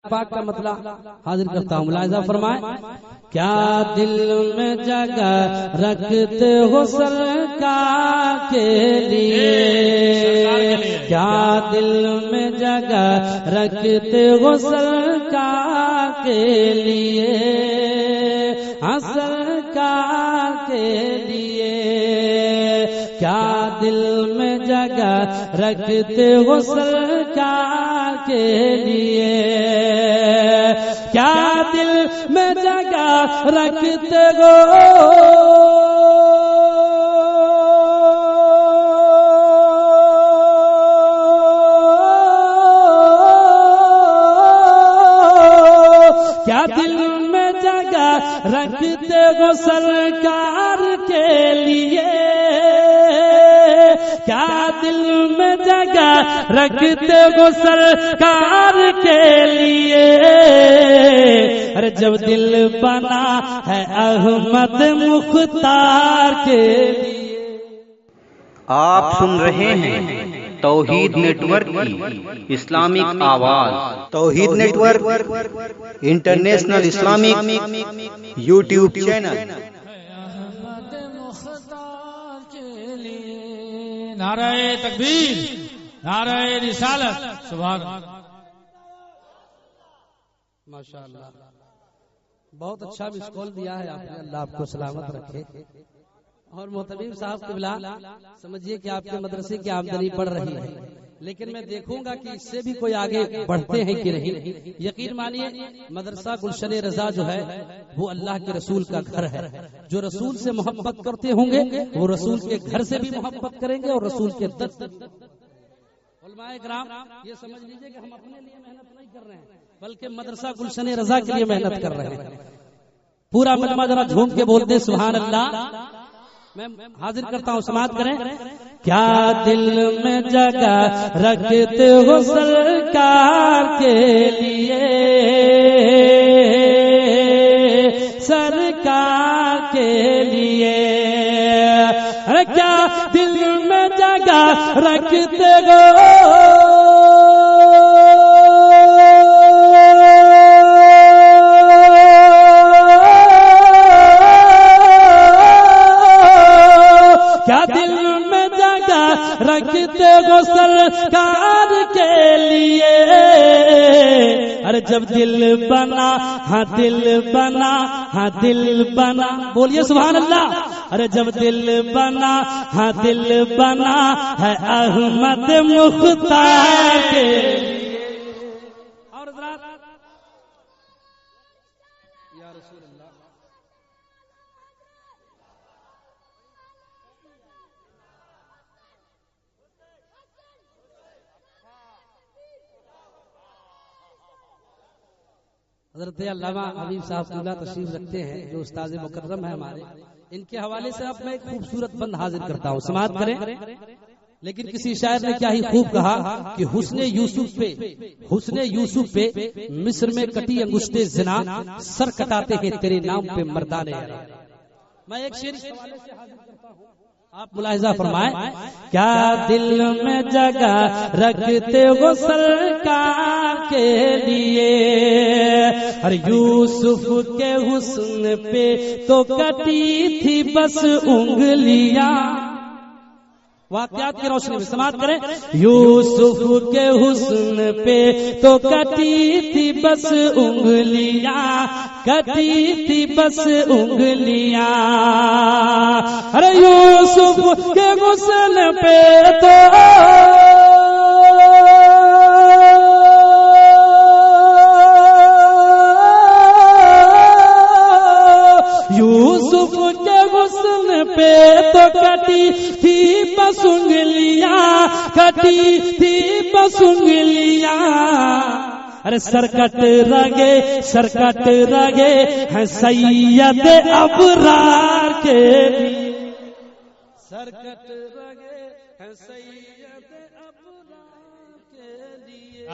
پاک کا مطلب حاضر کرتا ہوں، ملاحظہ فرمائیں۔ کیا دل میں جگہ رکھتے ہو سرکار کے لیے، کیا دل میں جگہ رکھتے ہو سرکار کے لیے، سرکار کے لیے، کیا دل میں جگہ رکھتے ہو سرکار کے لیے، کیا دل میں جگہ رکھتے ہو کیا دل میں جگہ رکھتے ہو سرکار کے لیے، کیا دل میں جگہ رکھتے ہو سرکار کے لیے، ارے جب دل بنا ہے احمد مختار کے لیے۔ آپ سن رہے ہیں توحید نیٹ ورک کی اسلامک آواز۔ Tawheed network international Islamic YouTube channel. Ahmad Mukhtar کے لیے نعرہ تکبیر، نعرہ رسالت، سبحان اللہ، ماشاءاللہ۔ بہت اچھا مسکول دیا ہے آپ نے، اللہ آپ کو سلامت رکھے۔ اور محتمیم صاحب قبلہ، سمجھیے کہ آپ کے مدرسے کی آمدنی بڑھ رہی ہے، لیکن میں دیکھوں گا کہ اس سے بھی کوئی آگے بڑھتے ہیں کہ نہیں۔ یقین مانیے مدرسہ گلشن رضا جو ہے وہ اللہ کے رسول کا گھر ہے۔ جو رسول سے محبت کرتے ہوں گے وہ رسول کے گھر سے بھی محبت کریں گے اور رسول کے در سے۔ علماء کرام یہ سمجھ لیجئے کہ ہم اپنے لیے محنت نہیں کر رہے ہیں بلکہ مدرسہ گلشن رضا کے لیے محنت کر رہے ہیں۔ پورا مجمع ذرا جھوم کے بولتے سبحان اللہ۔ میں حاضر کرتا ہوں، سماعت کریں۔ کیا دل میں جگہ رکھتے ہو سرکار کے لیے، سرکار کے لیے، ارے کیا دل میں جگہ رکھتے ہو رکھتے ہو سرکار کے لیے، ارے جب دل بنا، ہاں دل بنا، ہاں دل بنا، بولیے سبحان اللہ۔ ارے جب دل بنا، ہاں دل بنا ہے احمد مختار کے لیے۔ اور حضرات یا رسول اللہ، حضرت علامہ حبیب صاحب اللہ تشریف رکھتے ہیں جو استاد مکرم ہے ہمارے، ان کے حوالے سے اب میں ایک خوبصورت بند حاضر کرتا ہوں، سماعت کریں۔ لیکن کسی شاعر نے کیا ہی خوب کہا کہ حسن یوسف پہ مصر میں کٹی انگشت زنا، سر کٹاتے ہیں تیرے نام پہ مردانے۔ میں ایک شعر اس حوالے سے حاضر کرتا ہوں، آپ ملاحظہ فرمائیں۔ کیا دل میں جگہ رکھتے ہو سرکار کے لیے، ہر یوسف کے حسن پہ تو کٹی تھی بس انگلیاں۔ واقعات کی روشنی میں سماعت کریں۔ یوسف کے حسن پہ تو کٹی تھی بس انگلیاں، کٹی تھی بس انگلیاں، ارے یوسف کے حسن پہ تو یوسف کے حسن پہ تو کٹی تھی بس انگلیاں، کٹی تھی بس انگلیاں، ارے سرکٹ رگے ہیں سید ابرار کے لیے، سرکٹ رگے ہیں سید ابرار کے لیے۔